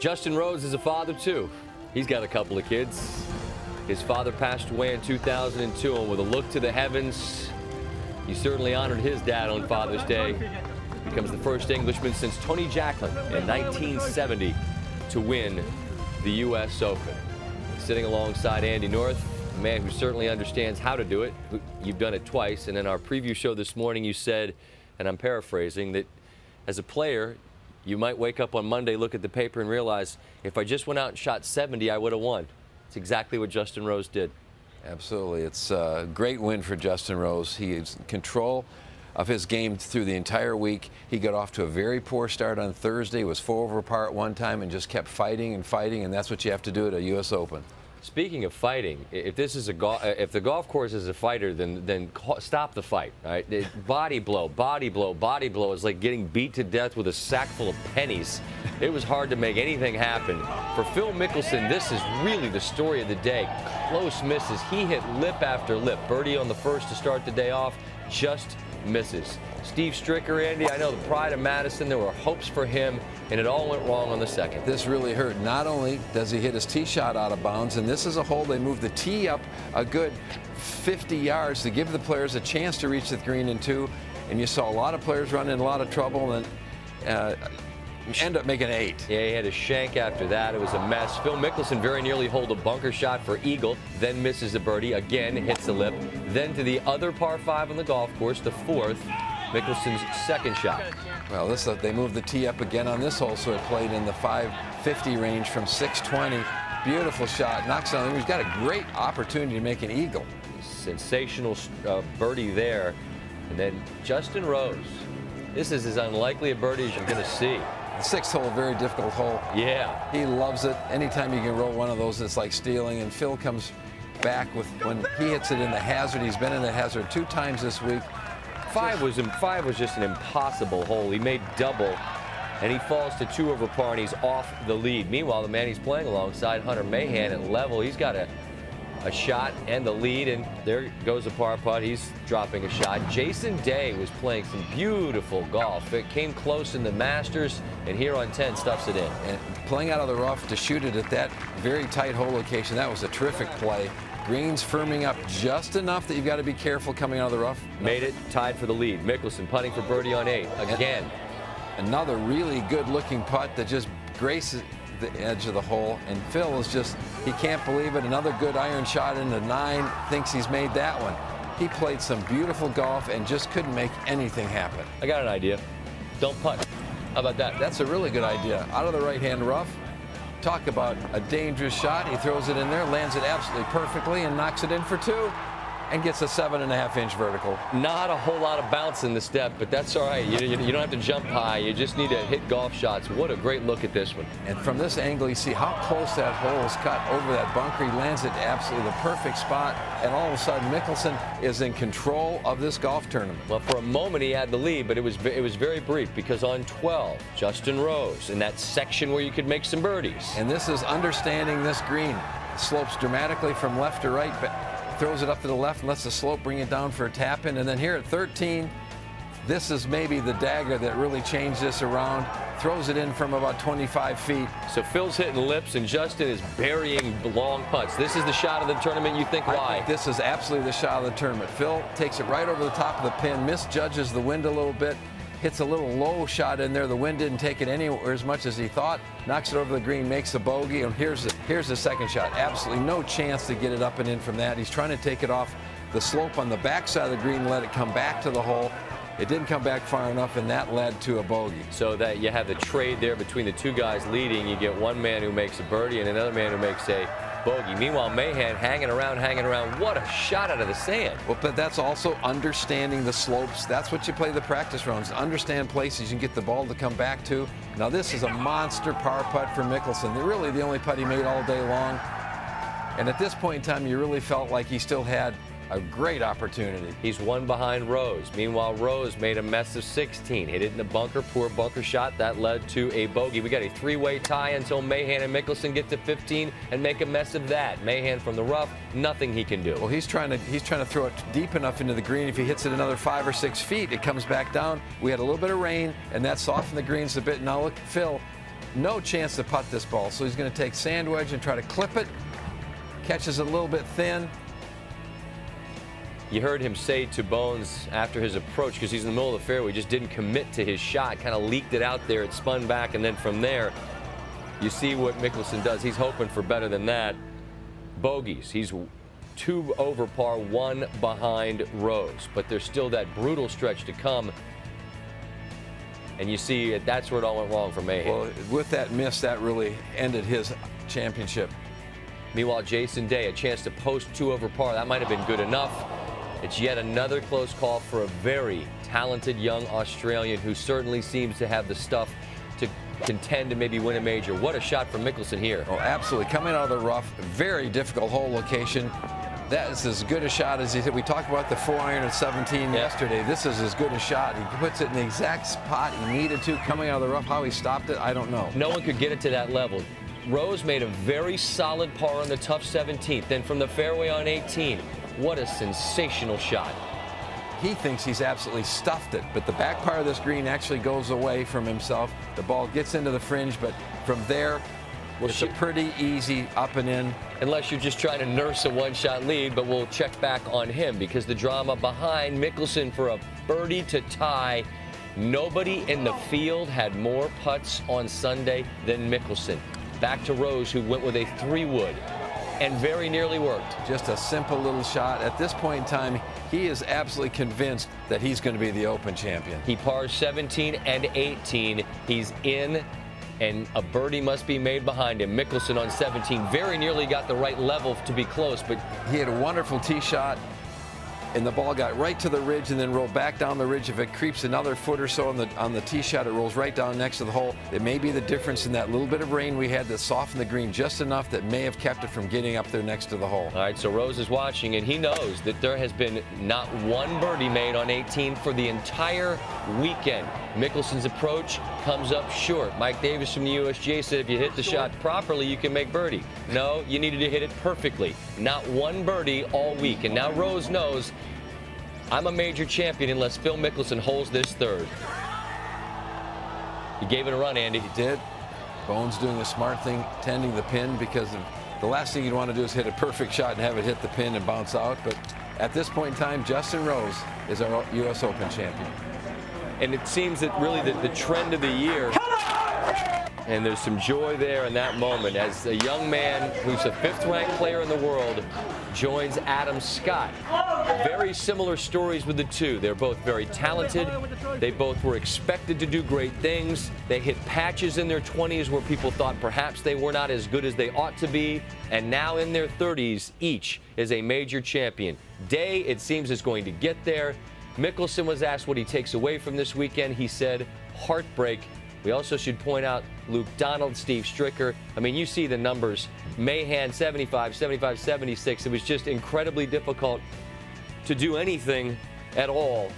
Justin Rose is a father, too. He's got a couple of kids. His father passed away in 2002, and with a look to the heavens, he certainly honored his dad on Father's Day. Becomes the first Englishman since Tony Jacklin in 1970 to win the U.S. Open. Sitting alongside Andy North, a man who certainly understands how to do it. You've done it twice, and in our preview show this morning, you said, and I'm paraphrasing, that as a player, you might wake up on Monday, look at the paper, and realize, if I just went out and shot 70, I would have won. It's exactly what Justin Rose did. Absolutely. It's a great win for Justin Rose. He is in control of his game through the entire week. He got off to a very poor start on Thursday, was 4 over par at one time, and just kept fighting and fighting, and that's what you have to do at a U.S. Open. Speaking of fighting, if this is if the golf course is a fighter, then stop the fight. Right? Body blow, body blow, body blow is like getting beat to death with a sack full of pennies. It was hard to make anything happen. For Phil Mickelson, this is really the story of the day. Close misses. He hit lip after lip. Birdie on the first to start the day off, just misses. Steve Stricker, Andy, I know the pride of Madison, there were hopes for him, and it all went wrong on the second. This really hurt. Not only does he hit his tee shot out of bounds, and this is a hole they moved the tee up a good 50 yards to give the players a chance to reach the green in two, and you saw a lot of players run in a lot of trouble and end up making 8. Yeah, he had a shank after that. It was a mess. Phil Mickelson very nearly holed a bunker shot for eagle, then misses a birdie, again hits the lip, then to the other par 5 on the golf course, the 4th, Mickelson's second shot. Well, they moved the tee up again on this hole, so it played in the 550 range from 620. Beautiful shot, knocks it on. He's got a great opportunity to make an eagle. Sensational birdie there. And then Justin Rose. This is as unlikely a birdie as you're going to see. The 6th hole, very difficult hole. Yeah. He loves it. Anytime you can roll one of those, it's like stealing. And Phil comes back with, when he hits it in the hazard, he's been in the hazard 2 times this week. 5 was just an impossible hole. He made double, and he falls to 2 over par, and he's off the lead. Meanwhile, the man he's playing alongside, Hunter Mahan, at level, he's got a shot and the lead, and there goes a par putt. He's dropping a shot. Jason Day was playing some beautiful golf. It came close in the Masters, and here on 10 stuffs it in. And playing out of the rough to shoot it at that very tight hole location, that was a terrific play. Greens firming up just enough that you've got to be careful coming out of the rough. Made it, tied for the lead. Mickelson putting for birdie on 8 again. And another really good looking putt that just graces the edge of the hole, and Phil is just, he can't believe it. Another good iron shot into 9, thinks he's made that one. He played some beautiful golf and just couldn't make anything happen. I got an idea. Don't putt. How about that? That's a really good idea. Out of the right-hand rough. Talk about a dangerous shot. He throws it in there, lands it absolutely perfectly, and knocks it in for 2. And gets a 7.5-inch vertical. Not a whole lot of bounce in the step, but that's all right. You don't have to jump high. You just need to hit golf shots. What a great look at this one. And from this angle, you see how close that hole is cut over that bunker. He lands it absolutely the perfect spot, and all of a sudden, Mickelson is in control of this golf tournament. Well, for a moment, he had the lead, but it was very brief, because on 12, Justin Rose, in that section where you could make some birdies. And this is understanding this green. It slopes dramatically from left to right, but throws it up to the left and lets the slope bring it down for a tap in. And then here at 13, this is maybe the dagger that really changed this around. Throws it in from about 25 feet. So Phil's hitting lips and Justin is burying long putts. This is the shot of the tournament. You think why? I think this is absolutely the shot of the tournament. Phil takes it right over the top of the pin, misjudges the wind a little bit, hits a little low shot in there. The wind didn't take it anywhere as much as he thought. Knocks it over the green, makes a bogey, and here's the second shot. Absolutely no chance to get it up and in from that. He's trying to take it off the slope on the backside of the green, let it come back to the hole. It didn't come back far enough, and that led to a bogey. So that you have the trade there between the 2 guys leading. You get one man who makes a birdie and another man who makes a bogey. Meanwhile, Mahan hanging around. What a shot out of the sand. Well, but that's also understanding the slopes. That's what you play the practice rounds. Understand places you can get the ball to come back to. Now, this is a monster par putt for Mickelson. Really the only putt he made all day long. And at this point in time, you really felt like he still had a great opportunity. He's 1 behind Rose. Meanwhile, Rose made a mess of 16. Hit it in the bunker, poor bunker shot. That led to a bogey. We got a 3-way tie until Mahan and Mickelson get to 15 and make a mess of that. Mahan from the rough, nothing he can do. Well, he's trying to throw it deep enough into the green. If he hits it another 5 or 6 feet, it comes back down. We had a little bit of rain, and that softened the greens a bit. Now look, Phil no chance to putt this ball. So he's going to take sand wedge and try to clip it. Catches it a little bit thin. You heard him say to Bones after his approach, because he's in the middle of the fairway, just didn't commit to his shot, kind of leaked it out there, it spun back, and then from there, you see what Mickelson does. He's hoping for better than that. Bogeys. He's 2 over par, 1 behind Rose, but there's still that brutal stretch to come. And you see that's where it all went wrong for Mayhem. Well, with that miss, that really ended his championship. Meanwhile, Jason Day, a chance to post 2 over par. That might have been good enough. It's yet another close call for a very talented young Australian who certainly seems to have the stuff to contend to maybe win a major. What a shot from Mickelson here. Oh, absolutely. Coming out of the rough, very difficult hole location. That is as good a shot as he said. We talked about the 4-iron at 17 yesterday. This is as good a shot. He puts it in the exact spot he needed to. Coming out of the rough, how he stopped it, I don't know. No one could get it to that level. Rose made a very solid par on the tough 17th. Then from the fairway on 18, what a sensational shot. He thinks he's absolutely stuffed it, but the back part of this green actually goes away from himself. The ball gets into the fringe, but from there, it's a pretty easy up and in. Unless you're just trying to nurse a one-shot lead, but we'll check back on him because the drama behind Mickelson for a birdie to tie. Nobody in the field had more putts on Sunday than Mickelson. Back to Rose, who went with a 3-wood and very nearly worked. Just a simple little shot. At this point in time, he is absolutely convinced that he's going to be the Open champion. He pars 17 and 18. He's in, and a birdie must be made behind him. Mickelson on 17 very nearly got the right level to be close, but he had a wonderful tee shot, and the ball got right to the ridge and then rolled back down the ridge. If it creeps another foot or so on the tee shot, it rolls right down next to the hole. It may be the difference in that little bit of rain we had that softened the green just enough that may have kept it from getting up there next to the hole. All right, so Rose is watching, and he knows that there has been not one birdie made on 18 for the entire weekend. Mickelson's approach comes up short. Mike Davis from the USGA said if you hit the shot properly, you can make birdie. No, you needed to hit it perfectly. Not one birdie all week. And now Rose knows, I'm a major champion unless Phil Mickelson holds this third. He gave it a run, Andy. He did. Bones doing the smart thing, tending the pin, because the last thing you'd want to do is hit a perfect shot and have it hit the pin and bounce out. But at this point in time, Justin Rose is our U.S. Open champion. And it seems that really the trend of the year, and there's some joy there in that moment as a young man who's a 5th-ranked player in the world joins Adam Scott. Very similar stories with the two. They're both very talented. They both were expected to do great things. They hit patches in their 20s where people thought perhaps they were not as good as they ought to be. And now in their 30s, each is a major champion. Day, it seems, is going to get there. Mickelson was asked what he takes away from this weekend. He said, heartbreak. We also should point out Luke Donald, Steve Stricker. I mean, you see the numbers. Mahan, 75, 75, 76. It was just incredibly difficult to do anything at all